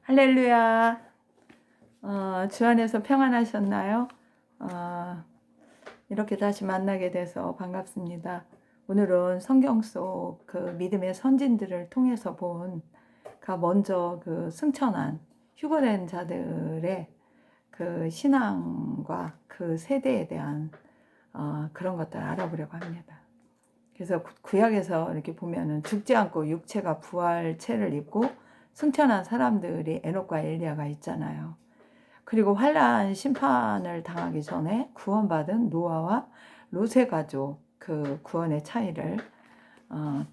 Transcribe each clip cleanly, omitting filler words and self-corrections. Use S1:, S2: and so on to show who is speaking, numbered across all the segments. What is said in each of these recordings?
S1: 할렐루야. 주 안에서 평안하셨나요? 이렇게 다시 만나게 돼서 반갑습니다. 오늘은 성경 속 그 믿음의 선진들을 통해서 먼저 그 승천한 휴거된 자들의 그 신앙과 그 세대에 대한 그런 것들을 알아보려고 합니다. 그래서 구약에서 이렇게 보면은 죽지 않고 육체가 부활체를 입고 승천한 사람들이 에녹과 엘리야가 있잖아요. 그리고 환란 심판을 당하기 전에 구원받은 노아와 롯의 가족 그 구원의 차이를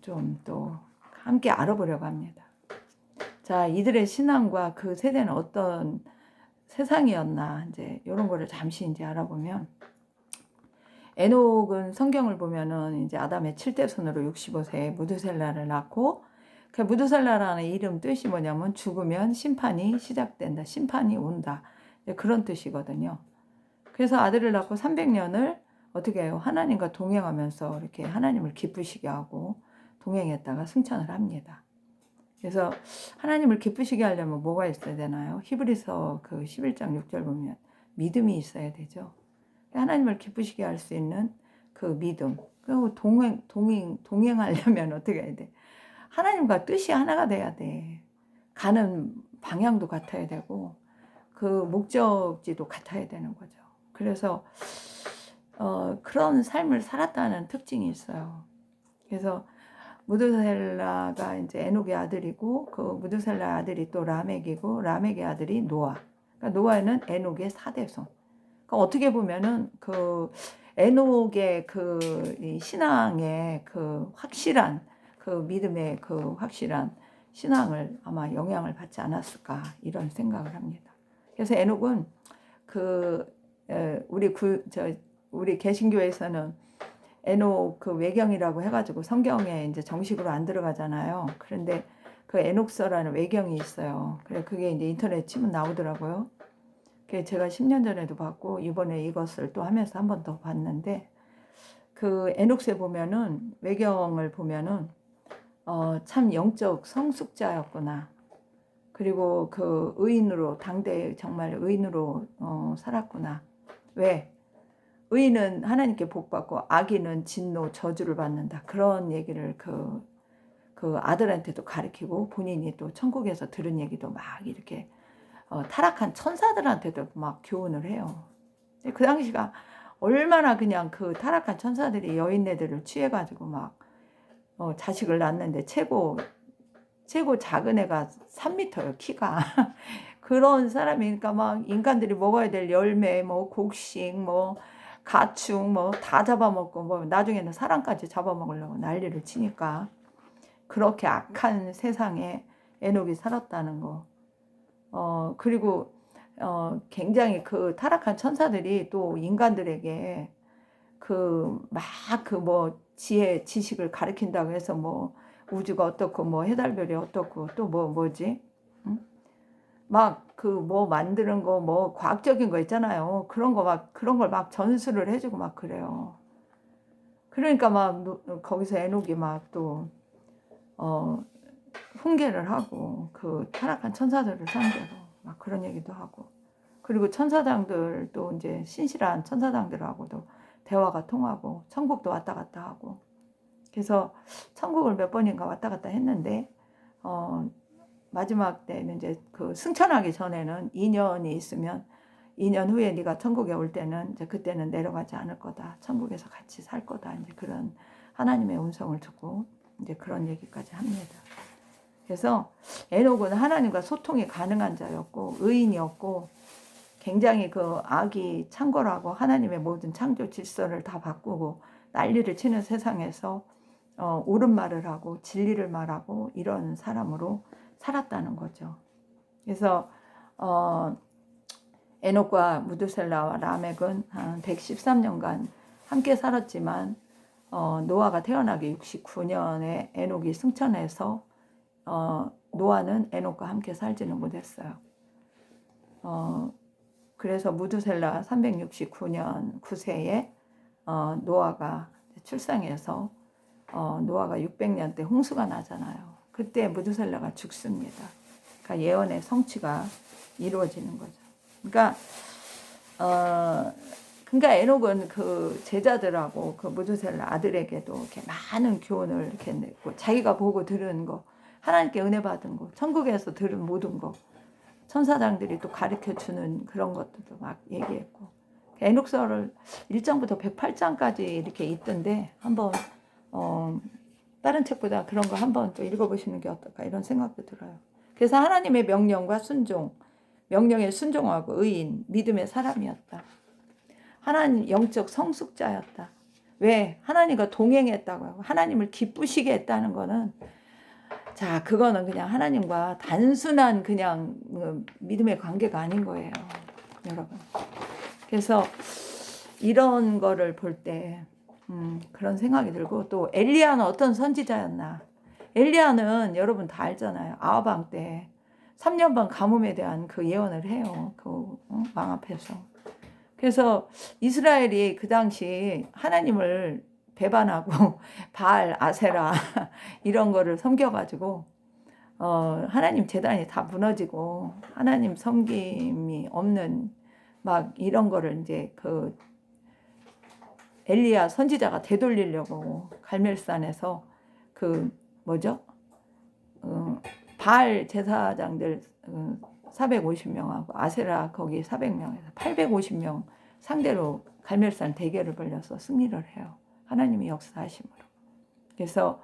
S1: 좀 또 함께 알아보려고 합니다. 자, 이들의 신앙과 그 세대는 어떤 세상이었나 이제 이런 거를 잠시 이제 알아보면, 에녹은 성경을 보면은 이제 아담의 7대 손으로 65세에 무드셀라를 낳고, 그 무드셀라라는 이름 뜻이 뭐냐면 죽으면 심판이 시작된다, 심판이 온다, 그런 뜻이거든요. 그래서 아들을 낳고 300년을 어떻게 해요? 하나님과 동행하면서 이렇게 하나님을 기쁘시게 하고 동행했다가 승천을 합니다. 그래서 하나님을 기쁘시게 하려면 뭐가 있어야 되나요? 히브리서 그 11장 6절 보면 믿음이 있어야 되죠. 하나님을 기쁘시게 할 수 있는 그 믿음. 그리고 동행하려면 어떻게 해야 돼? 하나님과 뜻이 하나가 돼야 돼. 가는 방향도 같아야 되고, 그 목적지도 같아야 되는 거죠. 그래서, 그런 삶을 살았다는 특징이 있어요. 그래서 무드셀라가 이제 에녹의 아들이고, 그 무드셀라 아들이 또 라멕이고, 라멕의 아들이 노아. 그러니까 노아는 에녹의 4대손. 그러니까 어떻게 보면은 그 에녹의 그 신앙의 그 확실한 그 믿음의 그 확실한 신앙을 아마 영향을 받지 않았을까 이런 생각을 합니다. 그래서 에녹은 우리 개신교에서는 에녹 그 외경이라고 해가지고 성경에 이제 정식으로 안 들어가잖아요. 그런데 그 에녹서라는 외경이 있어요. 그래 그게 이제 인터넷 치면 나오더라고요. 제가 10년 전에도 봤고 이번에 이것을 또 하면서 한 번 더 봤는데, 그 에녹스에 보면은 외경을 보면은 참 영적 성숙자였구나. 그리고 그 의인으로 당대에 정말 의인으로 살았구나. 왜? 의인은 하나님께 복 받고 악인은 진노 저주를 받는다. 그런 얘기를 그 아들한테도 가르치고 본인이 또 천국에서 들은 얘기도 막 이렇게 타락한 천사들한테도 막 교훈을 해요. 그 당시가 얼마나 그냥 그 타락한 천사들이 여인네들을 취해가지고 막 자식을 낳는데 최고 작은 애가 3m요, 키가. 그런 사람이니까 막 인간들이 먹어야 될 열매, 뭐 곡식, 뭐 가축, 뭐 다 잡아먹고, 뭐 나중에는 사람까지 잡아먹으려고 난리를 치니까 그렇게 악한 세상에 에녹이 살았다는 거. 그리고 굉장히 그 타락한 천사들이 또 인간들에게 지식을 가르친다고 해서 뭐 우주가 어떻고 뭐 해달별이 어떻고 또 뭐지? 응? 만드는 거 뭐 과학적인 거 있잖아요. 그런 걸 막 전수를 해주고 막 그래요. 그러니까 거기서 에녹이 훈계를 하고 그 타락한 천사들을 상대로 막 그런 얘기도 하고, 그리고 천사장들도 이제 신실한 천사장들하고도 대화가 통하고 천국도 왔다 갔다 하고, 그래서 천국을 몇 번인가 왔다 갔다 했는데 마지막 때는 이제 그 승천하기 전에는 2년이 있으면 2년 후에 네가 천국에 올 때는 이제 그때는 내려가지 않을 거다. 천국에서 같이 살 거다. 이제 그런 하나님의 음성을 듣고 이제 그런 얘기까지 합니다. 그래서 에녹은 하나님과 소통이 가능한 자였고 의인이었고, 굉장히 그 악이 창궐하고 하나님의 모든 창조 질서를 다 바꾸고 난리를 치는 세상에서 옳은 말을 하고 진리를 말하고 이런 사람으로 살았다는 거죠. 그래서 에녹과 무드셀라와 라멕은 한 113년간 함께 살았지만 노아가 태어나기 69년에 에녹이 승천해서 노아는 에녹과 함께 살지는 못했어요. 그래서 무드셀라 369년 9세에 노아가 출생해서 노아가 600년 때 홍수가 나잖아요. 그때 무드셀라가 죽습니다. 그러니까 예언의 성취가 이루어지는 거죠. 그러니까 그러니까 에녹은 그 제자들하고 그 무두셀 아들에게도 이렇게 많은 교훈을 이렇게 냈고, 자기가 보고 들은 거, 하나님께 은혜 받은 거, 천국에서 들은 모든 거, 천사장들이 또 가르쳐 주는 그런 것들도 막 얘기했고, 에녹서를 1장부터 108장까지 이렇게 있던데, 한번 다른 책보다 그런 거 한번 또 읽어보시는 게 어떨까 이런 생각도 들어요. 그래서 하나님의 명령과 순종, 명령에 순종하고 의인, 믿음의 사람이었다. 하나님 영적 성숙자였다. 왜? 하나님과 동행했다고 하고 하나님을 기쁘시게 했다는 거는, 자, 그거는 그냥 하나님과 단순한 그냥 믿음의 관계가 아닌 거예요, 여러분. 그래서 이런 거를 볼 때 그런 생각이 들고, 또 엘리야는 어떤 선지자였나? 엘리야는 여러분 다 알잖아요. 아하방 때 3년 반 가뭄에 대한 그 예언을 해요. 그 왕 앞에서. 그래서 이스라엘이 그 당시 하나님을 배반하고 바알, 아세라 이런 거를 섬겨가지고 하나님 제단이 다 무너지고 하나님 섬김이 없는 막 이런 거를 이제 그 엘리야 선지자가 되돌리려고 갈멜산에서 그 뭐죠? 바알 제사장들 450명하고 아세라 거기 400명에서 850명 상대로 갈멜산 대결을 벌려서 승리를 해요. 하나님이 역사하심으로. 그래서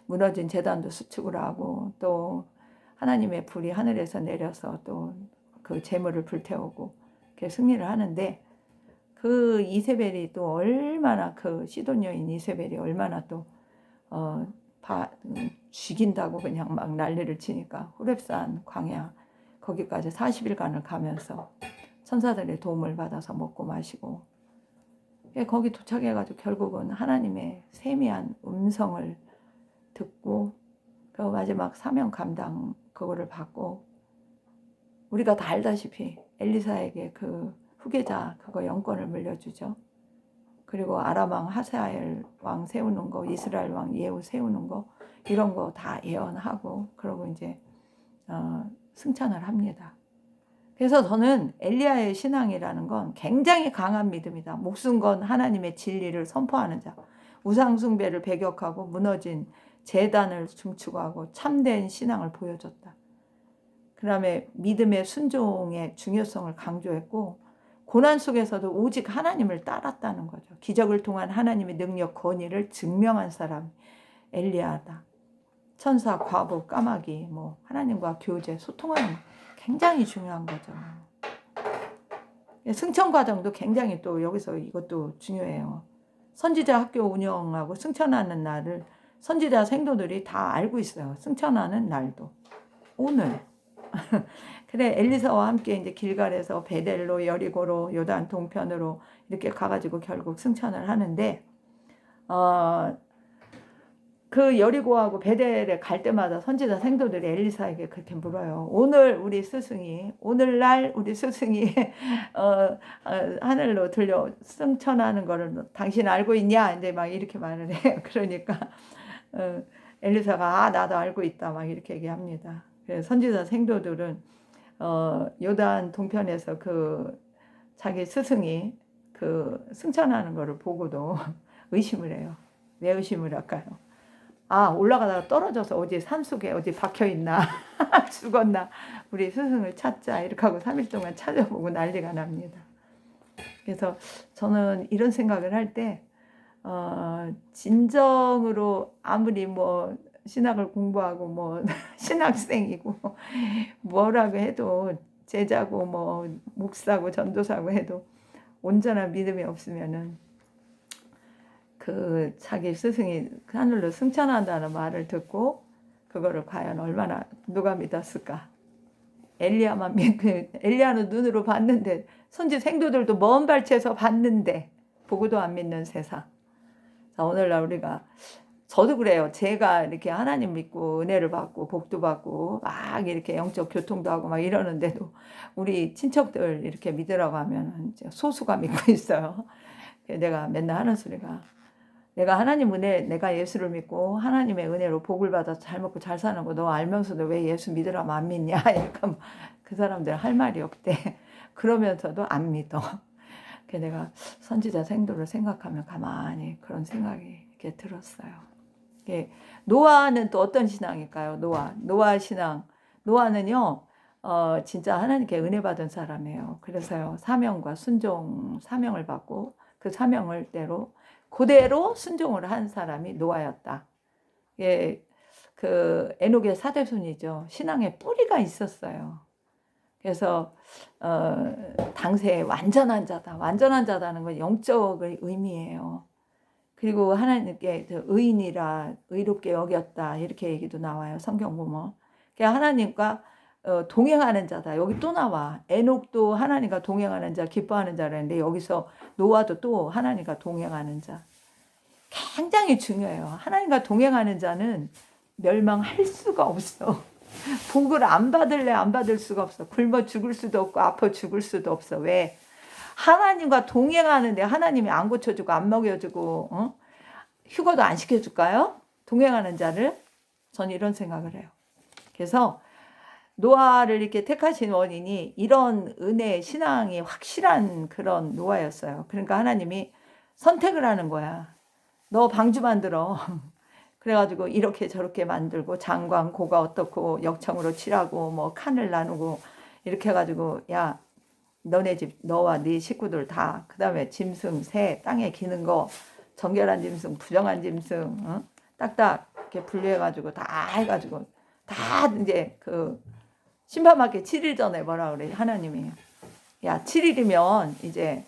S1: 무너진 제단도 수축을 하고, 또 하나님의 불이 하늘에서 내려서 또 그 재물을 불태우고 이렇게 승리를 하는데, 그 이세벨이 또 얼마나, 그 시돈 여인 이세벨이 얼마나 또 죽인다고 그냥 막 난리를 치니까 호렙산 광야 거기까지 40일간을 가면서 천사들의 도움을 받아서 먹고 마시고, 거기 도착해가지고 결국은 하나님의 세미한 음성을 듣고 그 마지막 사명 감당 그거를 받고, 우리가 다 알다시피 엘리사에게 그 후계자 그거 영권을 물려주죠. 그리고 아람 왕 하사엘 왕 세우는 거, 이스라엘 왕 예후 세우는 거, 이런 거 다 예언하고, 그러고 이제 승천을 합니다. 그래서 저는 엘리야의 신앙이라는 건 굉장히 강한 믿음이다. 목숨 건 하나님의 진리를 선포하는 자, 우상 숭배를 배격하고 무너진 제단을 중추하고 참된 신앙을 보여줬다. 그 다음에 믿음의 순종의 중요성을 강조했고, 고난 속에서도 오직 하나님을 따랐다는 거죠. 기적을 통한 하나님의 능력, 권위를 증명한 사람 엘리야다. 천사, 과부, 까마귀, 뭐 하나님과 교제, 소통하는 거 굉장히 중요한 거죠. 승천 과정도 굉장히 또 여기서 이것도 중요해요. 선지자 학교 운영하고 승천하는 날을 선지자 생도들이 다 알고 있어요. 승천하는 날도 오늘. 그래, 엘리사와 함께 이제 길갈에서 베델로, 여리고로, 요단 동편으로 이렇게 가가지고 결국 승천을 하는데, 그 여리고하고 베델에 갈 때마다 선지자 생도들이 엘리사에게 그렇게 물어요. 오늘날 우리 스승이 하늘로 들려 승천하는 거를 당신 알고 있냐? 이제 막 이렇게 말을 해요. 그러니까 엘리사가 나도 알고 있다 막 이렇게 얘기합니다. 그래서 선지자 생도들은 요단 동편에서 그 자기 스승이 그 승천하는 거를 보고도 의심을 해요. 왜 의심을 할까요? 올라가다가 떨어져서 어디 산속에 어디 박혀있나 죽었나 우리 스승을 찾자 이렇게 하고 3일 동안 찾아보고 난리가 납니다. 그래서 저는 이런 생각을 할 때 진정으로 아무리 뭐 신학을 공부하고 뭐 신학생이고 뭐라고 해도 제자고 뭐 목사고 전도사고 해도 온전한 믿음이 없으면은 그 자기 스승이 하늘로 승천한다는 말을 듣고 그거를 과연 얼마나 누가 믿었을까? 엘리야는 눈으로 봤는데, 선지 생도들도 먼 발치에서 봤는데 보고도 안 믿는 세상. 자, 오늘날 우리가, 저도 그래요. 제가 이렇게 하나님 믿고 은혜를 받고 복도 받고 막 이렇게 영적 교통도 하고 막 이러는데도 우리 친척들 이렇게 믿으라고 하면 이제 소수가 믿고 있어요. 내가 맨날 하는 소리가, 내가 하나님 은혜, 내가 예수를 믿고 하나님의 은혜로 복을 받아서 잘 먹고 잘 사는 거 너 알면서도 왜 예수 믿으라면 안 믿냐? 약간 그 사람들 할 말이 없대. 그러면서도 안 믿어. 그 내가 선지자 생도를 생각하면 가만히 그런 생각이 이렇게 들었어요. 예, 노아는 또 어떤 신앙일까요? 노아 신앙. 노아는요, 진짜 하나님께 은혜 받은 사람이에요. 그래서요, 사명과 순종, 사명을 받고 그 사명을 그대로 순종을 한 사람이 노아였다. 예, 그 에녹의 사대손이죠. 신앙에 뿌리가 있었어요. 그래서 당시에 완전한 자다. 완전한 자다는 건 영적 의미예요. 그리고 하나님께 의인이라 의롭게 여겼다 이렇게 얘기도 나와요. 성경 보면. 하나님과 동행하는 자다. 여기 또 나와. 에녹도 하나님과 동행하는 자, 기뻐하는 자라는데 여기서 노아도 또 하나님과 동행하는 자. 굉장히 중요해요. 하나님과 동행하는 자는 멸망할 수가 없어. 복을 안 받을래 안 받을 수가 없어. 굶어 죽을 수도 없고 아파 죽을 수도 없어. 왜? 하나님과 동행하는데 하나님이 안 고쳐주고 안 먹여주고 휴거도 안 시켜줄까요? 동행하는 자를. 전 이런 생각을 해요. 그래서 노아를 이렇게 택하신 원인이 이런 은혜 신앙이 확실한 그런 노아였어요. 그러니까 하나님이 선택을 하는 거야. 너 방주 만들어. 그래가지고 이렇게 저렇게 만들고 장관 고가 어떻고 역청으로 칠하고 뭐 칸을 나누고 이렇게 해가지고 야 너네 집 너와 네 식구들 다 그다음에 짐승 새 땅에 기는 거 정결한 짐승 부정한 짐승 딱딱 이렇게 분류해가지고 다 해가지고 다 이제 그 심판받기 7일 전에 뭐라 그래 하나님이 야 7일이면 이제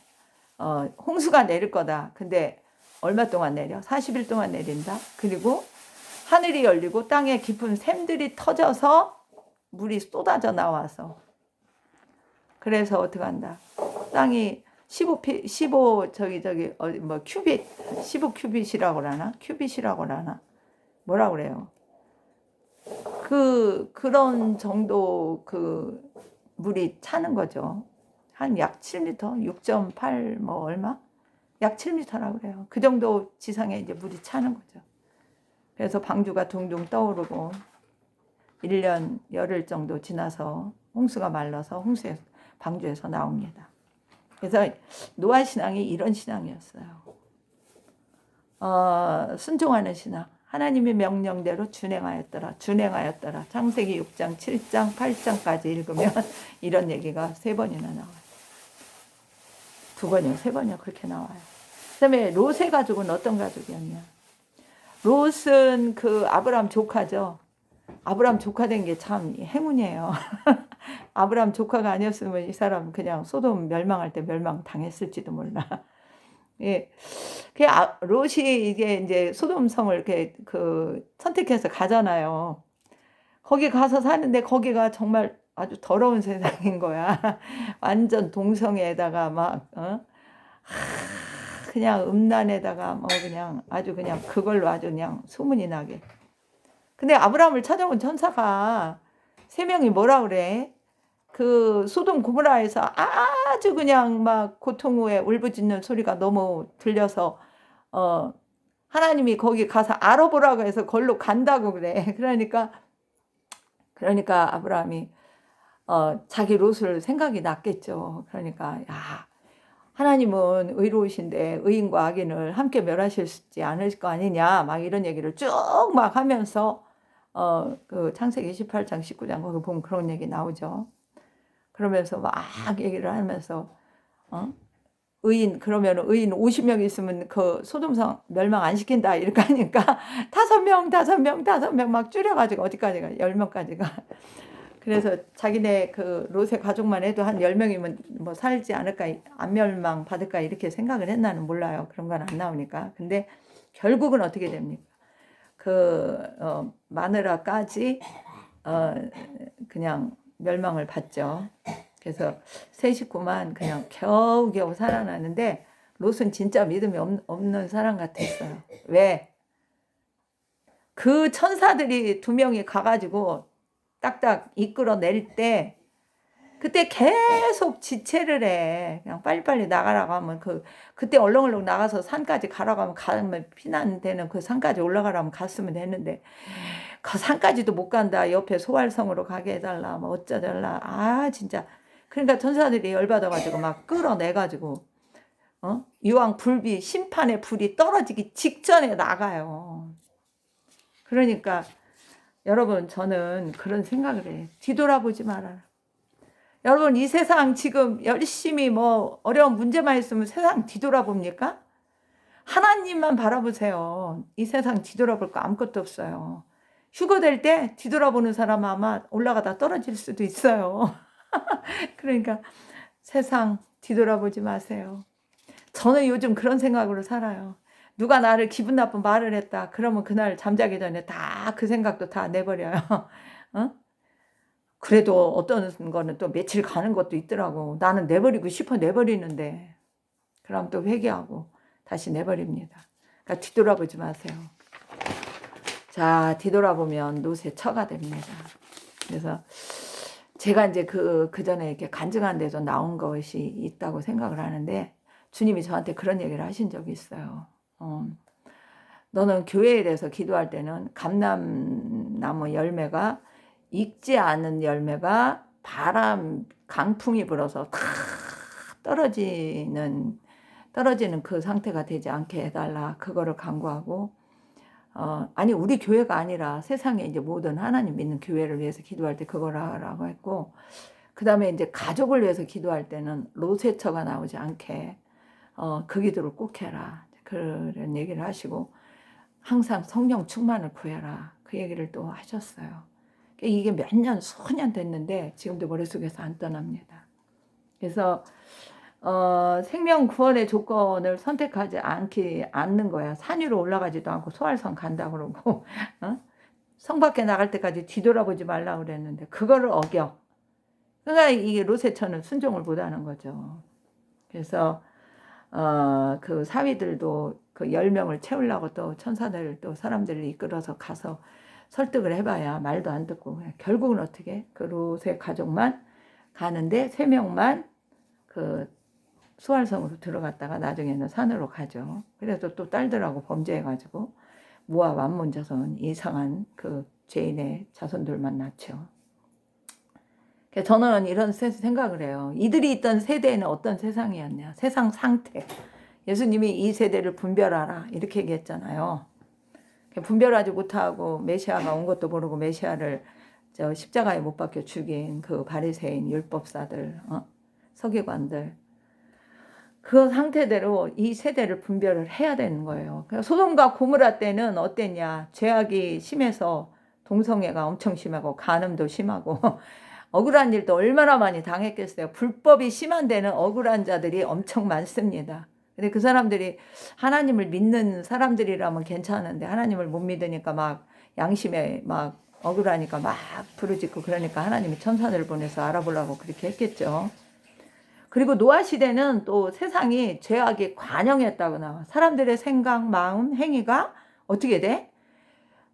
S1: 홍수가 내릴 거다. 근데 얼마 동안 내려? 40일 동안 내린다. 그리고 하늘이 열리고 땅에 깊은 샘들이 터져서 물이 쏟아져 나와서 그래서 어떻게 한다? 땅이 15 큐빗 15 큐빗이라고 그러나? 큐빗이라고 그러나? 뭐라 그래요? 그런 정도 그 물이 차는 거죠. 한 약 7m, 6.8 뭐 얼마? 약 7m라고 그래요. 그 정도 지상에 이제 물이 차는 거죠. 그래서 방주가 둥둥 떠오르고 1년 열흘 정도 지나서 홍수가 말라서 방주에서 나옵니다. 그래서 노아 신앙이 이런 신앙이었어요. 순종하는 신앙. 하나님의 명령대로 준행하였더라. 창세기 6장, 7장, 8장까지 읽으면 이런 얘기가 3번이나 나와요. 2번이요, 3번이요 그렇게 나와요. 그 다음에 롯의 가족은 어떤 가족이었냐. 롯은 그 아브라함 조카죠. 아브라함 조카 된 게 참 행운이에요. 아브라함 조카가 아니었으면 이 사람 그냥 소돔 멸망할 때 멸망 당했을지도 몰라. 예. 롯이 이제 소돔성을 이렇게 선택해서 가잖아요. 거기 가서 사는데 거기가 정말 아주 더러운 세상인 거야. 완전 동성애에다가 막 그냥 음란에다가 뭐 그냥 아주 그냥 그걸로 아주 그냥 소문이 나게. 근데 아브라함을 찾아온 천사가 3명이 뭐라 그래? 그 소돔 고모라에서 아주 그냥 막 고통 후에 울부짖는 소리가 너무 들려서 하나님이 거기 가서 알아보라고 해서 걸로 간다고 그래. 그러니까 아브라함이 자기 롯을 생각이 났겠죠. 그러니까 야 하나님은 의로우신데 의인과 악인을 함께 멸하실지 않을 거 아니냐 막 이런 얘기를 쭉 막 하면서 그 창세기 28장 19장 거기 보면 그런 얘기 나오죠. 그러면서 막 얘기를 하면서 그러면 의인 50명 있으면 그 소돔성 멸망 안 시킨다 이렇게 하니까 5명 막 줄여가지고 어디까지가 10명까지가 그래서 자기네 그 롯의 가족만 해도 한 10명이면 뭐 살지 않을까 안 멸망 받을까 이렇게 생각을 했나는 몰라요. 그런 건 안 나오니까. 근데 결국은 어떻게 됩니까? 마누라까지 그냥 멸망을 받죠. 그래서 세 식구만 그냥 겨우겨우 살아나는데 롯은 진짜 믿음이 없는 사람 같았어요. 왜? 그 천사들이 2명이 가가지고 딱딱 이끌어 낼 때 그때 계속 지체를 해. 그냥 빨리빨리 나가라고 하면 그때 얼렁얼렁 나가서 산까지 가라고 하면 가면 피난되는 그 산까지 올라가라면 갔으면 됐는데 그 산까지도 못 간다. 옆에 소활성으로 가게 해달라. 뭐 어쩌달라. 아 진짜. 그러니까 천사들이 열받아가지고 막 끌어내가지고 유황 불비 심판의 불이 떨어지기 직전에 나가요. 그러니까 여러분 저는 그런 생각을 해. 뒤돌아보지 말아라. 여러분 이 세상 지금 열심히 뭐 어려운 문제만 있으면 세상 뒤돌아봅니까? 하나님만 바라보세요. 이 세상 뒤돌아볼 거 아무것도 없어요. 휴거 될 때 뒤돌아보는 사람 아마 올라가다 떨어질 수도 있어요. 그러니까 세상 뒤돌아보지 마세요. 저는 요즘 그런 생각으로 살아요. 누가 나를 기분 나쁜 말을 했다. 그러면 그날 잠자기 전에 다 그 생각도 다 내버려요. 어? 그래도 어떤 거는 또 며칠 가는 것도 있더라고. 나는 내버리고 싶어 내버리는데 그럼 또 회개하고 다시 내버립니다. 그러니까 뒤돌아보지 마세요. 자, 뒤돌아보면 노새 처가 됩니다. 그래서 제가 이제 그 전에 이렇게 간증한 데서 나온 것이 있다고 생각을 하는데 주님이 저한테 그런 얘기를 하신 적이 있어요. 너는 교회에 대해서 기도할 때는 감람나무 열매가 익지 않은 열매가 바람 강풍이 불어서 다 떨어지는 그 상태가 되지 않게 해달라. 그거를 간구하고 아니 우리 교회가 아니라 세상에 이제 모든 하나님 믿는 교회를 위해서 기도할 때 그걸 하라고 했고 그 다음에 이제 가족을 위해서 기도할 때는 로세처가 나오지 않게 그 기도를 꼭 해라. 그런 얘기를 하시고 항상 성령 충만을 구해라. 그 얘기를 또 하셨어요. 이게 몇 년, 수년 됐는데 지금도 머릿속에서 안 떠납니다. 그래서 생명 구원의 조건을 선택하지 않는 거야. 산 위로 올라가지도 않고 소활성 간다 그러고 성 밖에 나갈 때까지 뒤돌아보지 말라고 그랬는데 그거를 어겨. 그러니까 이게 로세처는 순종을 못하는 거죠. 그래서 그 사위들도 그 10명을 채우려고 또 천사들 또 사람들을 이끌어서 가서 설득을 해봐야 말도 안 듣고 결국은 어떻게 그 롯의 가족만 가는데 3명만 그 수활성으로 들어갔다가 나중에는 산으로 가죠. 그래서 또 딸들하고 범죄해가지고 모압 암몬 자손 이상한 그 죄인의 자손들만 낳죠. 저는 이런 생각을 해요. 이들이 있던 세대에는 어떤 세상이었냐. 세상 상태. 예수님이 이 세대를 분별하라 이렇게 얘기했잖아요. 분별하지 못하고 메시아가 온 것도 모르고 메시아를 십자가에 못 박혀 죽인 그 바리새인 율법사들, 서기관들 그 상태대로 이 세대를 분별을 해야 되는 거예요. 소돔과 고모라 때는 어땠냐? 죄악이 심해서 동성애가 엄청 심하고 간음도 심하고 억울한 일도 얼마나 많이 당했겠어요. 불법이 심한 데는 억울한 자들이 엄청 많습니다. 근데 그 사람들이 하나님을 믿는 사람들이라면 괜찮은데 하나님을 못 믿으니까 막 양심에 막 억울하니까 막 부르짖고 그러니까 하나님이 천사들을 보내서 알아보려고 그렇게 했겠죠. 그리고 노아 시대는 또 세상이 죄악이 관영했다고 나와. 사람들의 생각, 마음, 행위가 어떻게 돼?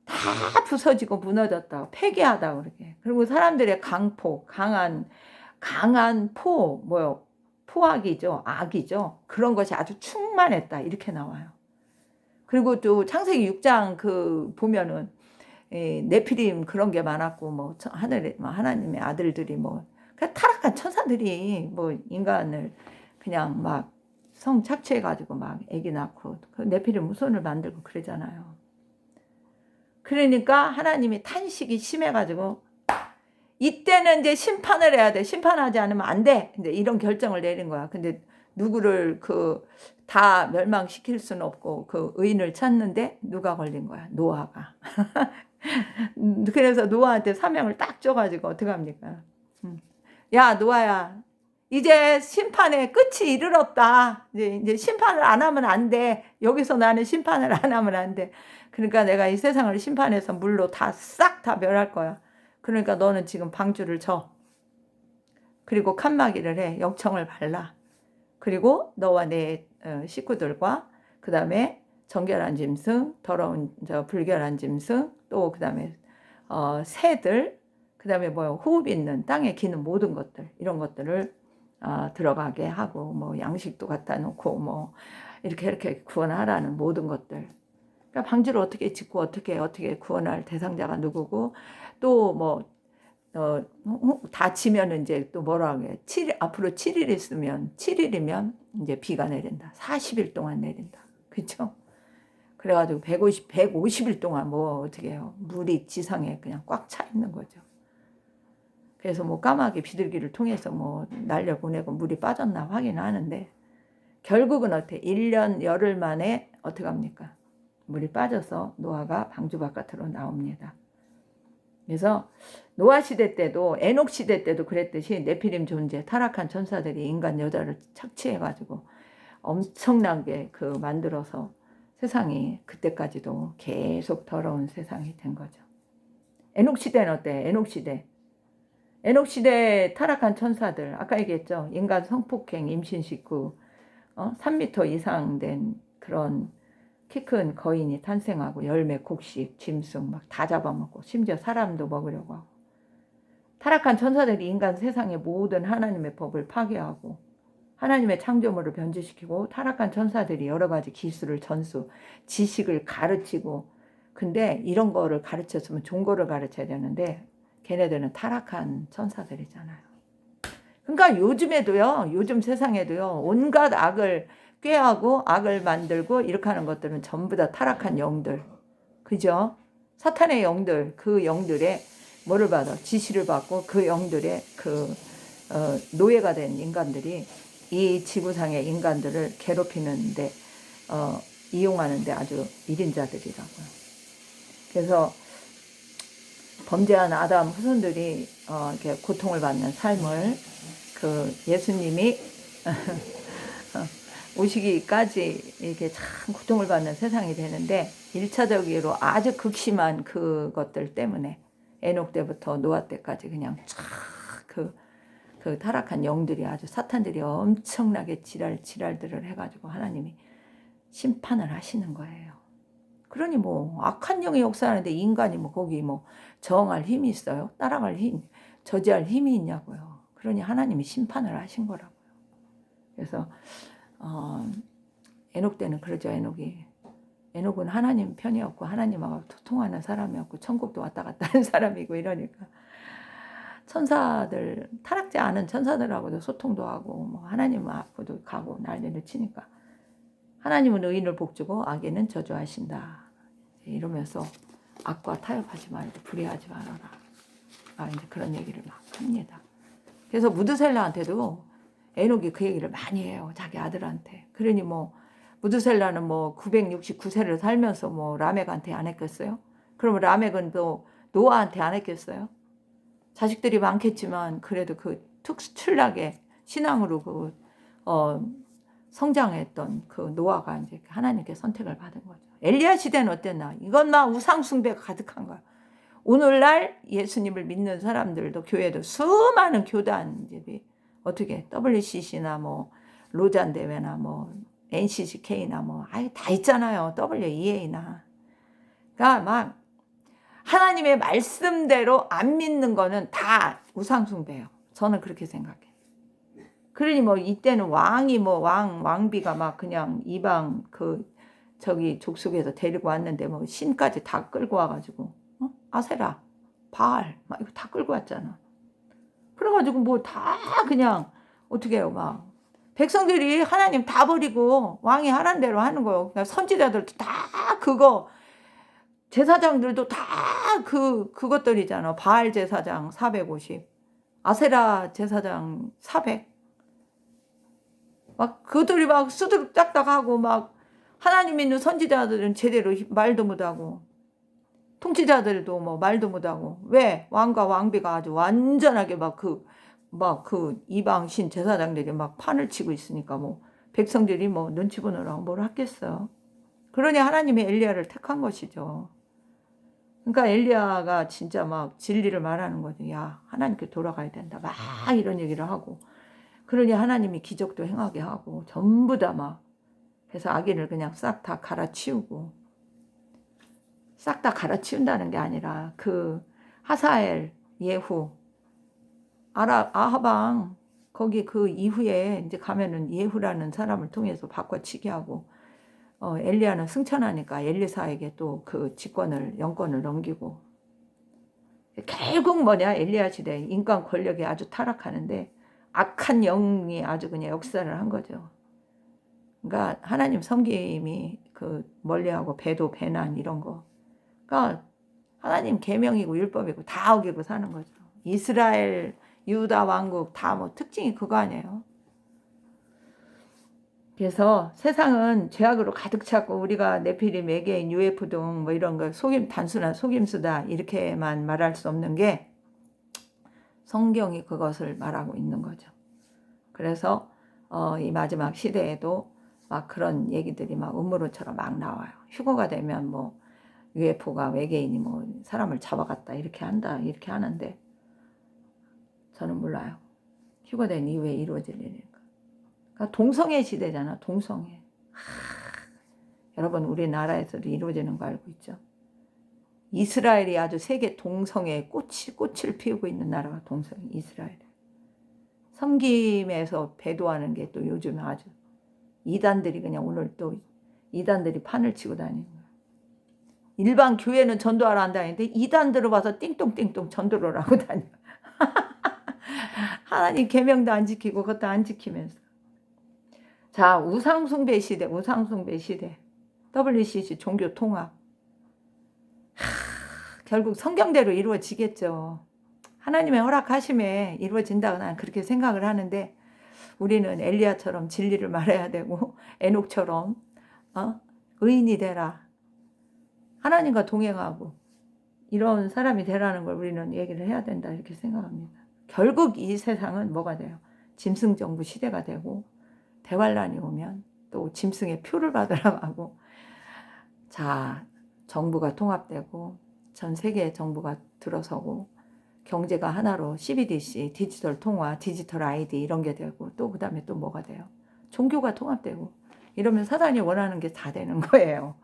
S1: 다 부서지고 무너졌다고 폐기하다고 그러게. 그리고 사람들의 강포, 강한 포악이죠. 악이죠. 그런 것이 아주 충만했다. 이렇게 나와요. 그리고 또 창세기 6장 보면은 네피림 그런 게 많았고 뭐 하늘에 하나님의 아들들이 뭐 타락한 천사들이 뭐 인간을 그냥 막 성 착취해가지고 막 애기 낳고 그 네피림 후손을 만들고 그러잖아요. 그러니까 하나님이 탄식이 심해가지고 이때는 이제 심판을 해야 돼. 심판하지 않으면 안 돼. 이제 이런 결정을 내린 거야. 근데 누구를 다 멸망시킬 수는 없고 그 의인을 찾는데 누가 걸린 거야? 노아가. 그래서 노아한테 사명을 딱 줘가지고 어떡합니까? 야 노아야 이제 심판의 끝이 이르렀다. 이제 심판을 안 하면 안 돼. 여기서 나는 심판을 안 하면 안 돼. 그러니까 내가 이 세상을 심판해서 물로 싹 다 멸할 거야. 그러니까 너는 지금 방주를 쳐. 그리고 칸막이를 해. 역청을 발라. 그리고 너와 내 식구들과 그 다음에 정결한 짐승, 더러운 불결한 짐승, 또 그 다음에 새들, 그 다음에 뭐 호흡 있는 땅에 기는 모든 것들, 이런 것들을 들어가게 하고, 뭐 양식도 갖다 놓고, 뭐 이렇게 구원하라는 모든 것들. 그러니까 방주를 어떻게 짓고 어떻게 구원할 대상자가 누구고, 또 뭐 다 지면은 이제 또 뭐라 그래. 앞으로 7일 있으면, 7일이면 이제 비가 내린다. 40일 동안 내린다. 그쵸? 그래가지고 150일 동안 뭐 어떻게 해요. 물이 지상에 그냥 꽉 차 있는 거죠. 그래서 뭐 까마귀 비둘기를 통해서 뭐 날려보내고 물이 빠졌나 확인하는데, 결국은 어떻게 1년 열흘 만에 어떻게 합니까? 물이 빠져서 노아가 방주 바깥으로 나옵니다. 그래서 노아 시대 때도, 에녹 시대 때도 그랬듯이 네피림 존재, 타락한 천사들이 인간 여자를 착취해가지고 엄청나게 만들어서 세상이 그때까지도 계속 더러운 세상이 된 거죠. 에녹 시대는 어때? 에녹 시대 타락한 천사들, 아까 얘기했죠. 인간 성폭행, 임신식구, 3m 이상 된 그런 키 큰 거인이 탄생하고, 열매, 곡식, 짐승 막 다 잡아먹고, 심지어 사람도 먹으려고 하고, 타락한 천사들이 인간 세상의 모든 하나님의 법을 파괴하고 하나님의 창조물을 변질시키고, 타락한 천사들이 여러 가지 기술을 전수, 지식을 가르치고, 근데 이런 거를 가르쳤으면 좋은 거를 가르쳐야 되는데 걔네들은 타락한 천사들이잖아요. 그러니까 요즘에도요, 요즘 세상에도요, 온갖 악을 꾀하고 악을 만들고 이렇게 하는 것들은 전부 다 타락한 영들. 그죠? 사탄의 영들, 그 영들의 뭐를 받아? 지시를 받고 그 영들의 노예가 된 인간들이 이 지구상의 인간들을 괴롭히는데, 이용하는데 아주 1인자들이라고요. 그래서 범죄한 아담 후손들이 이렇게 고통을 받는 삶을 예수님이 오시기까지 이렇게 참 고통을 받는 세상이 되는데, 1차적으로 아주 극심한 그것들 때문에 에녹 때부터 노아 때까지 그냥 그 타락한 영들이, 아주 사탄들이 엄청나게 지랄들을 해가지고 하나님이 심판을 하시는 거예요. 그러니 뭐 악한 영이 역사하는데 인간이 뭐 거기 뭐 저항할 힘이 있어요? 따라갈 힘, 저지할 힘이 있냐고요. 그러니 하나님이 심판을 하신 거라고요. 그래서 에녹 때는 그러죠. 에녹은 하나님 편이었고 하나님하고 소통하는 사람이었고 천국도 왔다 갔다 하는 사람이고, 이러니까 천사들, 타락지 않은 천사들하고도 소통도 하고 뭐 하나님 앞으로도 가고 난리를 치니까, 하나님은 의인을 복주고 악인은 저주하신다. 이러면서 악과 타협하지 말고 불의하지 말아라. 이제 그런 얘기를 막 합니다. 그래서 무드셀라한테도 에녹이 그 얘기를 많이 해요. 자기 아들한테. 그러니 뭐 무드셀라는 뭐 969세를 살면서 뭐 라멕한테 안 했겠어요? 그러면 라멕은 또 노아한테 안 했겠어요? 자식들이 많겠지만 그래도 특출나게 신앙으로 성장했던 노아가 이제 하나님께 선택을 받은 거죠. 엘리야 시대는 어땠나? 이건 막 우상숭배가 가득한 거야. 오늘날 예수님을 믿는 사람들도, 교회도 수많은 교단들이 어떻게 WCC나 뭐 로잔 대회나 뭐 NCCK나 뭐 다 있잖아요. WEA나. 그러니까 막 하나님의 말씀대로 안 믿는 거는 다 우상숭배예요. 저는 그렇게 생각해요. 그러니 뭐 이때는 왕이 뭐 왕비가 막 그냥 이방 족속에서 데리고 왔는데 뭐 신까지 다 끌고 와가지고, 아세라, 바알 막 이거 다 끌고 왔잖아. 그래가지고 뭐 다 그냥 어떻게 해요, 막 백성들이 하나님 다 버리고 왕이 하라는 대로 하는 거예요. 그러니까 선지자들도 다 제사장들도 다 그것들이잖아. 바알 제사장 450, 아세라 제사장 400. 막 그들이 막 수두룩 딱딱하고, 막 하나님 믿는 선지자들은 제대로 말도 못하고, 통치자들도 뭐 말도 못하고. 왜? 왕과 왕비가 아주 완전하게 이방신 제사장들이 막 판을 치고 있으니까 뭐 백성들이 뭐 눈치 보느라고 뭘 하겠어요. 그러니 하나님이 엘리야를 택한 것이죠. 그러니까 엘리야가 진짜 막 진리를 말하는 거죠. 야, 하나님께 돌아가야 된다. 막 이런 얘기를 하고. 그러니 하나님이 기적도 행하게 하고, 전부 다 막 해서 악인을 그냥 싹 다 갈아치우고, 싹 다 갈아치운다는 게 아니라 하사엘 예후 아하방 거기 그 이후에 이제 가면은 예후라는 사람을 통해서 바꿔치기 하고 엘리야는 승천하니까 엘리사에게 또 그 영권을 넘기고 결국 뭐냐 엘리야 시대 인간 권력이 아주 타락하는데 악한 영이 아주 그냥 역사를 한 거죠. 그러니까 하나님 섬김이 그 멀리하고 배도 배난 이런 거. 그러니까 하나님 계명이고 율법이고 다 어기고 사는 거죠. 이스라엘 유다 왕국 다 뭐 특징이 그거 아니에요. 그래서 세상은 죄악으로 가득 찼고 우리가 네피림, 외계인, UFO 등 뭐 이런 거 단순한 속임수다 이렇게만 말할 수 없는 게 성경이 그것을 말하고 있는 거죠. 그래서 이 마지막 시대에도 막 그런 얘기들이 막 음모론처럼 막 나와요. 휴거가 되면 뭐 UFO가 외계인이 뭐 사람을 잡아갔다 이렇게 한다 이렇게 하는데 저는 몰라요. 휴거된 이후에 이루어질 일이니까. 그러니까 동성애 시대잖아. 동성애. 여러분 우리나라에서도 이루어지는 거 알고 있죠? 이스라엘이 아주 세계 동성애의 꽃을 피우고 있는 나라가 동성애 이스라엘. 섬김에서 배도하는 게 또 요즘 아주 이단들이 그냥 오늘 또 이단들이 판을 치고 다니는 거예요. 일반 교회는 전도하러 안 다니는데 이단들을 봐서 띵똥띵똥 전도를 하고 다녀. 하나님 계명도 안 지키고 그것도 안 지키면서. 자, 우상숭배 시대. WCC 종교 통합. 결국 성경대로 이루어지겠죠. 하나님의 허락하심에 이루어진다고 나는 그렇게 생각을 하는데 우리는 엘리야처럼 진리를 말해야 되고 에녹처럼 의인이 되라. 하나님과 동행하고 이런 사람이 되라는 걸 우리는 얘기를 해야 된다 이렇게 생각합니다. 결국 이 세상은 뭐가 돼요? 짐승정부 시대가 되고 대환란이 오면 또 짐승의 표를 받으러 가고 자 정부가 통합되고 전 세계의 정부가 들어서고 경제가 하나로 CBDC, 디지털 통화, 디지털 ID 이런 게 되고 또 그다음에 또 뭐가 돼요? 종교가 통합되고 이러면 사단이 원하는 게 다 되는 거예요.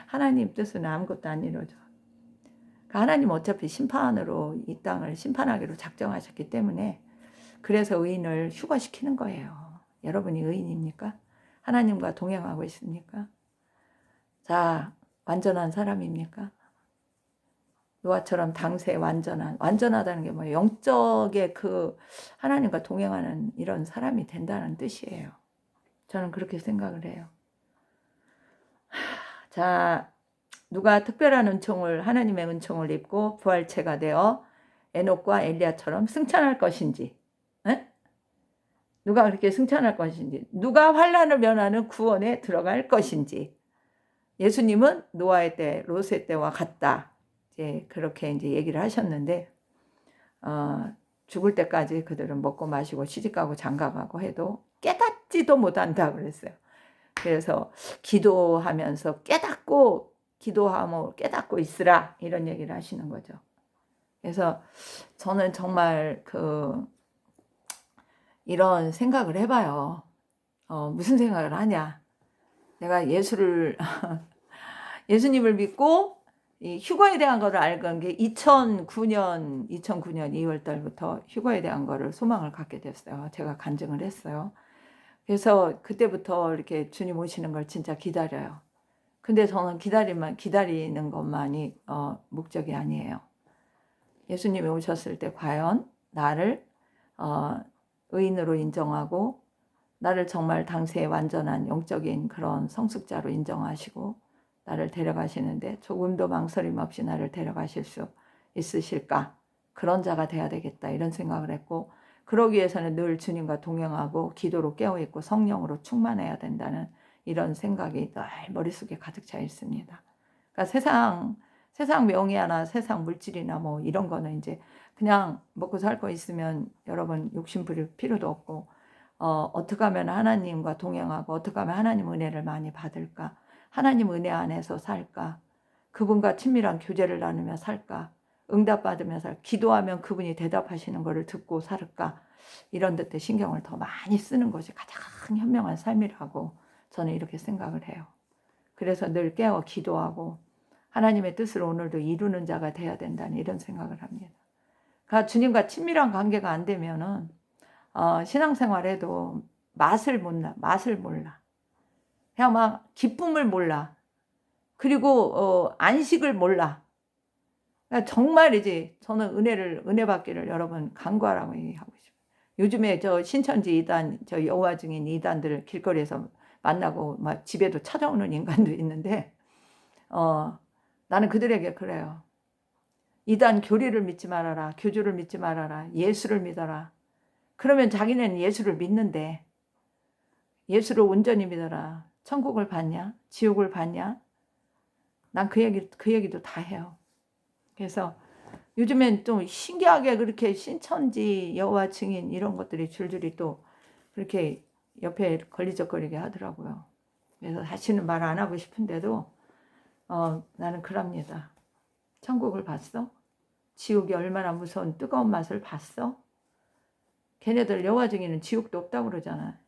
S1: 하나님 뜻은 아무것도 안 이루어져. 하나님 어차피 심판으로 이 땅을 심판하기로 작정하셨기 때문에 그래서 의인을 휴거시키는 거예요. 여러분이 의인입니까? 하나님과 동행하고 있습니까? 자, 완전한 사람입니까? 노아처럼 당세 완전하다는 게 뭐예요? 영적의 그 하나님과 동행하는 이런 사람이 된다는 뜻이에요. 저는 그렇게 생각을 해요. 자, 누가 특별한 하나님의 은총을 입고 부활체가 되어 에녹과 엘리야처럼 승천할 것인지, 에? 누가 그렇게 승천할 것인지, 누가 환난을 면하는 구원에 들어갈 것인지, 예수님은 노아의 때, 롯의 때와 같다. 이제 그렇게 이제 얘기를 하셨는데, 죽을 때까지 그들은 먹고 마시고 시집가고 장가가고 해도 깨닫지도 못한다 그랬어요. 그래서 기도하면서 깨닫고 있으라 이런 얘기를 하시는 거죠. 그래서 저는 정말 이런 생각을 해봐요. 무슨 생각을 하냐? 내가 예수님을 믿고 이 휴거에 대한 거를 알건 게 2009년 2월 달부터 휴거에 대한 거를 소망을 갖게 됐어요. 제가 간증을 했어요. 그래서 그때부터 이렇게 주님 오시는 걸 진짜 기다려요. 근데 저는 기다리는 것만이 목적이 아니에요. 예수님이 오셨을 때 과연 나를 의인으로 인정하고 나를 정말 당시에 완전한 영적인 그런 성숙자로 인정하시고 나를 데려가시는데 조금도 망설임 없이 나를 데려가실 수 있으실까? 그런 자가 돼야 되겠다 이런 생각을 했고 그러기 위해서는 늘 주님과 동행하고 기도로 깨어있고 성령으로 충만해야 된다는 이런 생각이 늘 머릿속에 가득 차 있습니다. 그러니까 세상 명예나 세상 물질이나 뭐 이런 거는 이제 그냥 먹고 살 거 있으면 여러분 욕심 부릴 필요도 없고 어떻게 하면 하나님과 동행하고 어떻게 하면 하나님 은혜를 많이 받을까? 하나님 은혜 안에서 살까? 그분과 친밀한 교제를 나누며 살까? 응답받으며 기도하면 그분이 대답하시는 것을 듣고 살까? 이런 데 신경을 더 많이 쓰는 것이 가장 현명한 삶이라고 저는 이렇게 생각을 해요. 그래서 늘 깨어 기도하고 하나님의 뜻을 오늘도 이루는 자가 돼야 된다는 이런 생각을 합니다. 그러니까 주님과 친밀한 관계가 안 되면은 신앙생활에도 맛을 몰라. 그냥 막 기쁨을 몰라. 그리고 안식을 몰라. 그러니까 정말이지 저는 은혜 받기를 여러분 간구하라고 얘기하고 싶어요. 요즘에 저 신천지 이단, 저 여호와 증인 이단들 길거리에서 만나고 막 집에도 찾아오는 인간도 있는데 나는 그들에게 그래요. 이단 교리를 믿지 말아라. 교주를 믿지 말아라. 예수를 믿어라. 그러면 자기는 예수를 믿는데 예수를 온전히 믿어라. 천국을 받냐? 지옥을 받냐? 난 그 얘기도 다 해요. 그래서 요즘엔 또 신기하게 그렇게 신천지 여호와 증인 이런 것들이 줄줄이 또 그렇게 옆에 걸리적거리게 하더라고요. 그래서 다시는 말 안 하고 싶은데도 나는 그럽니다. 천국을 봤어? 지옥이 얼마나 무서운 뜨거운 맛을 봤어? 걔네들 여호와 증인은 지옥도 없다고 그러잖아.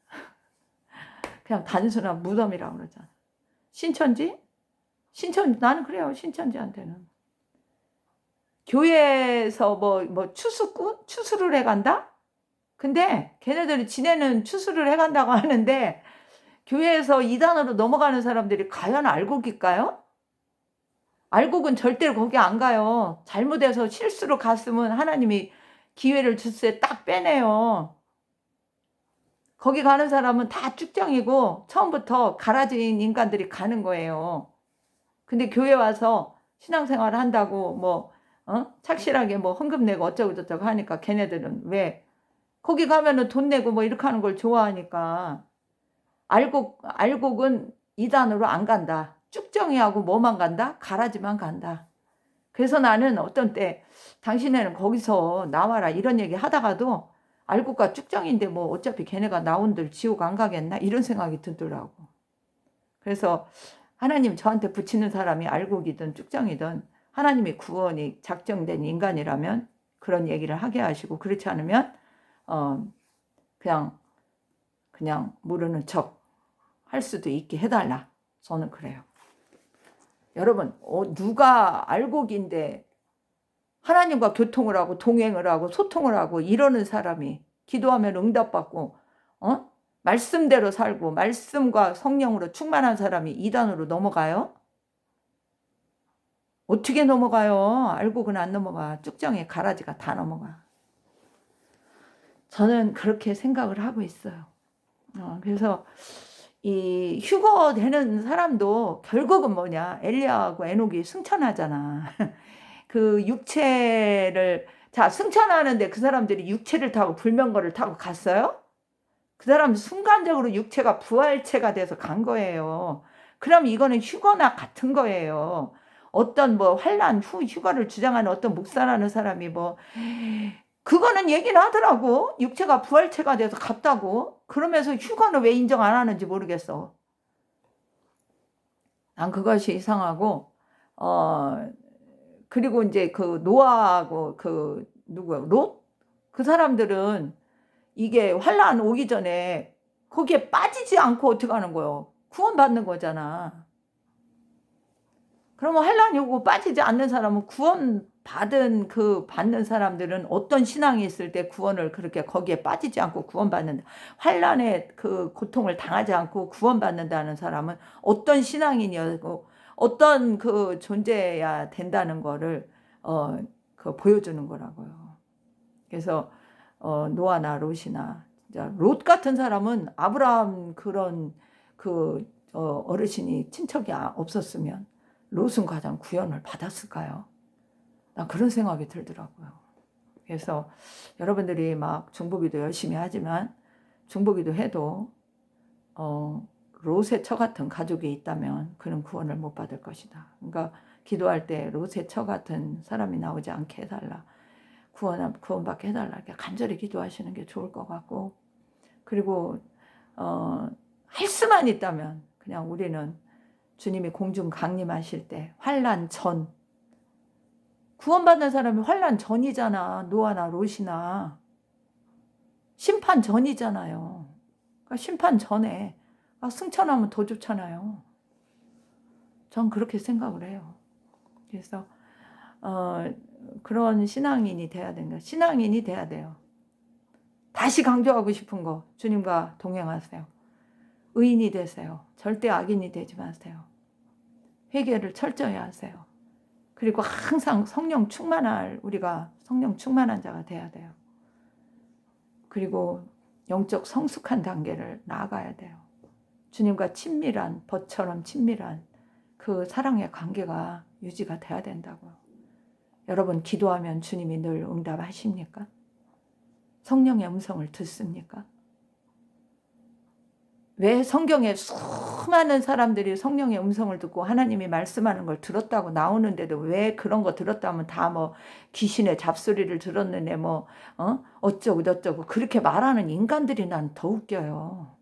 S1: 그냥 단순한 무덤이라고 그러잖아. 신천지? 나는 그래요. 신천지한테는. 교회에서 뭐 추수를 해간다? 근데 걔네들이 지네는 추수를 해간다고 하는데 교회에서 이단으로 넘어가는 사람들이 과연 알곡일까요? 알곡은 절대로 거기 안 가요. 잘못해서 실수로 갔으면 하나님이 기회를 주스에 딱 빼내요. 거기 가는 사람은 다 쭉정이고 처음부터 갈아진 인간들이 가는 거예요. 근데 교회 와서 신앙생활을 한다고 착실하게 헌금 내고 어쩌고 저쩌고 하니까 걔네들은 왜 거기 가면은 돈 내고 이렇게 하는 걸 좋아하니까 알곡은 이단으로 안 간다. 쭉정이하고 뭐만 간다? 가라지만 간다. 그래서 나는 어떤 때 당신네는 거기서 나와라 이런 얘기 하다가도 알곡과 쭉정인데 어차피 걔네가 나온들 지옥 안 가겠나 이런 생각이 들더라고. 그래서 하나님 저한테 붙이는 사람이 알곡이든 쭉정이든 하나님의 구원이 작정된 인간이라면 그런 얘기를 하게 하시고 그렇지 않으면 그냥 모르는 척 할 수도 있게 해달라. 저는 그래요. 여러분 누가 알곡인데 하나님과 교통을 하고 동행을 하고 소통을 하고 이러는 사람이 기도하면 응답받고 말씀대로 살고 말씀과 성령으로 충만한 사람이 이단으로 넘어가요? 어떻게 넘어가요? 알곡은 안 넘어가. 쭉정이 가라지가 다 넘어가. 저는 그렇게 생각을 하고 있어요. 그래서 이 휴거 되는 사람도 결국은 뭐냐? 엘리야하고 에녹이 승천하잖아. 그 육체를 승천하는데 그 사람들이 육체를 타고 불면거를 타고 갔어요? 그 사람 순간적으로 육체가 부활체가 돼서 간 거예요. 그럼 이거는 휴거나 같은 거예요. 어떤 환난 후 휴거를 주장하는 어떤 목사라는 사람이 그거는 얘기는 하더라고. 육체가 부활체가 돼서 갔다고. 그러면서 휴거는 왜 인정 안 하는지 모르겠어. 난 그것이 이상하고 그리고 이제 그 노아하고 누구야? 롯? 그 사람들은 이게 환난 오기 전에 거기에 빠지지 않고 어떻게 하는 거예요? 구원받는 거잖아. 그러면 환난이 오고 빠지지 않는 사람은 구원받은 받는 사람들은 어떤 신앙이 있을 때 구원을 그렇게 거기에 빠지지 않고 구원받는다. 환난의 그 고통을 당하지 않고 구원받는다는 사람은 어떤 신앙이냐고 어떤 존재야 된다는 거를 보여주는 거라고요. 그래서 노아나 롯이나 진짜 롯 같은 사람은 아브라함 그런 어르신이 친척이 없었으면 롯은 과연 구원을 받았을까요? 난 그런 생각이 들더라고요. 그래서 여러분들이 막 중보기도 열심히 하지만 중보기도 해도 롯의 처 같은 가족이 있다면 그는 구원을 못 받을 것이다. 그러니까 기도할 때 롯의 처 같은 사람이 나오지 않게 해달라. 구원받게 해달라. 이렇게 간절히 기도하시는 게 좋을 것 같고 그리고 할 수만 있다면 그냥 우리는 주님이 공중 강림하실 때 환난 전 구원받는 사람이 환난 전이잖아. 노아나 롯이나 심판 전이잖아요. 그러니까 심판 전에 승천하면 더 좋잖아요. 전 그렇게 생각을 해요. 그래서 그런 신앙인이 돼야 된다. 신앙인이 돼야 돼요. 다시 강조하고 싶은 거, 주님과 동행하세요. 의인이 되세요. 절대 악인이 되지 마세요. 회개를 철저히 하세요. 그리고 항상 성령 충만할, 우리가 성령 충만한 자가 돼야 돼요. 그리고 영적 성숙한 단계를 나아가야 돼요. 주님과 친밀한, 벗처럼 친밀한 그 사랑의 관계가 유지가 돼야 된다고요. 여러분, 기도하면 주님이 늘 응답하십니까? 성령의 음성을 듣습니까? 왜 성경에 수많은 사람들이 성령의 음성을 듣고 하나님이 말씀하는 걸 들었다고 나오는데도 왜 그런 거 들었다면 다 뭐 귀신의 잡소리를 들었는데 뭐 어쩌고 저쩌고 그렇게 말하는 인간들이 난 더 웃겨요.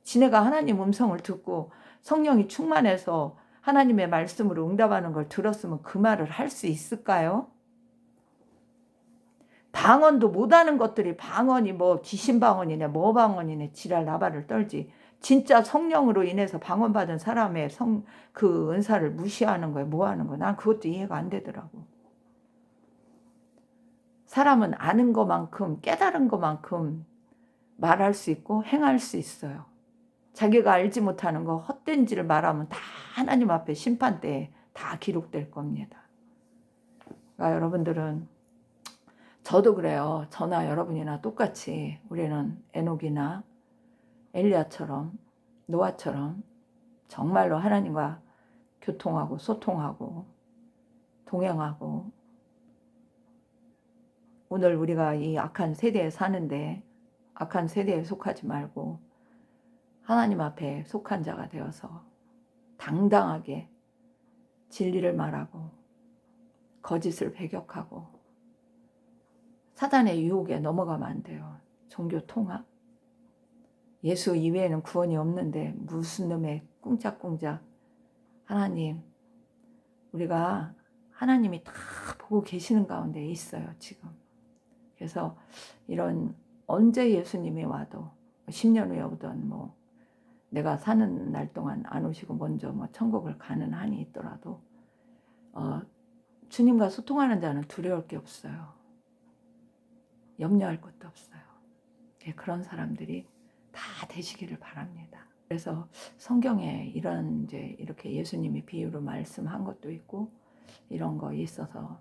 S1: 지네가 하나님 음성을 듣고 성령이 충만해서 하나님의 말씀으로 응답하는 걸 들었으면 그 말을 할 수 있을까요? 방언도 못하는 것들이 방언이 뭐 귀신 방언이네 뭐 방언이네 지랄 나발을 떨지, 진짜 성령으로 인해서 방언 받은 사람의 그 은사를 무시하는 거예요. 뭐 하는 거야? 난 그것도 이해가 안 되더라고. 사람은 아는 것만큼 깨달은 것만큼 말할 수 있고 행할 수 있어요. 자기가 알지 못하는 거 헛된지를 말하면 다 하나님 앞에 심판대에 다 기록될 겁니다. 그러니까 여러분들은, 저도 그래요. 저나 여러분이나 똑같이 우리는 에녹이나 엘리야처럼, 노아처럼 정말로 하나님과 교통하고 소통하고 동행하고, 오늘 우리가 이 악한 세대에 사는데 악한 세대에 속하지 말고 하나님 앞에 속한 자가 되어서 당당하게 진리를 말하고 거짓을 배격하고 사단의 유혹에 넘어가면 안 돼요. 종교 통합, 예수 이외에는 구원이 없는데 무슨 놈의 꿍짝꿍짝. 하나님, 우리가 하나님이 다 보고 계시는 가운데 있어요, 지금. 그래서 이런, 언제 예수님이 와도 10년 후에 오든 뭐 내가 사는 날 동안 안 오시고 먼저 뭐 천국을 가는 한이 있더라도 주님과 소통하는 자는 두려울 게 없어요. 염려할 것도 없어요. 그런 사람들이 다 되시기를 바랍니다. 그래서 성경에 이런 이제 이렇게 예수님이 비유로 말씀한 것도 있고 이런 거 있어서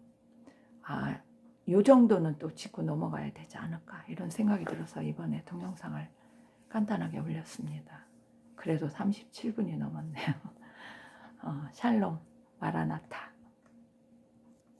S1: 요 정도는 또 짚고 넘어가야 되지 않을까 이런 생각이 들어서 이번에 동영상을 간단하게 올렸습니다. 그래도 37분이 넘었네요. 샬롬 마라나타.